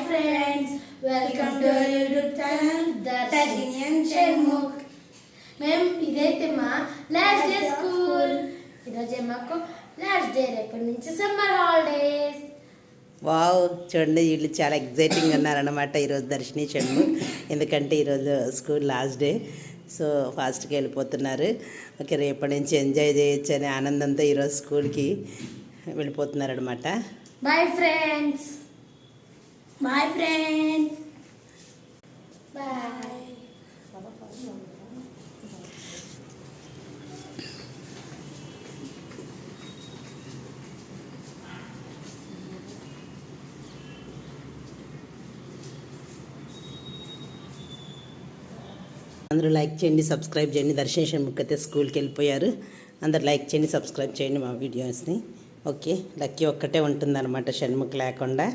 friends, welcome to our YouTube channel Darshini and Shanmukh. మేము ఇదైతే మా లాస్ట్ డే స్కూల్. ఈరోజే మాకు లాస్ట్ డే, రేపటి నుంచి సమ్మర్ హాలిడేస్. వావ్, చూడండి వీళ్ళు చాలా ఎగ్జైటింగ్ ఉన్నారనమాట ఈరోజు దర్శిని షణ్ముఖ్. ఎందుకంటే ఈరోజు స్కూల్ లాస్ట్ డే, సో ఫాస్ట్గా వెళ్ళిపోతున్నారు. ఓకే, రేపటి నుంచి ఎంజాయ్ చేయొచ్చు అనే ఆనందంతో ఈరోజు స్కూల్కి వెళ్ళిపోతున్నారనమాట. Bye friends. Bye friends. Bye. అందరూ లైక్ చేయండి, సబ్స్క్రైబ్ చేయండి. దర్శన్ షణ్ముఖ్ అయితే స్కూల్కి వెళ్ళిపోయారు. అందరు లైక్ చేయండి, సబ్స్క్రైబ్ చేయండి మా వీడియోస్ని. ఓకే, లక్కీ ఒక్కటే ఉంటుందన్నమాట షణ్ముఖ్ లేకుండా.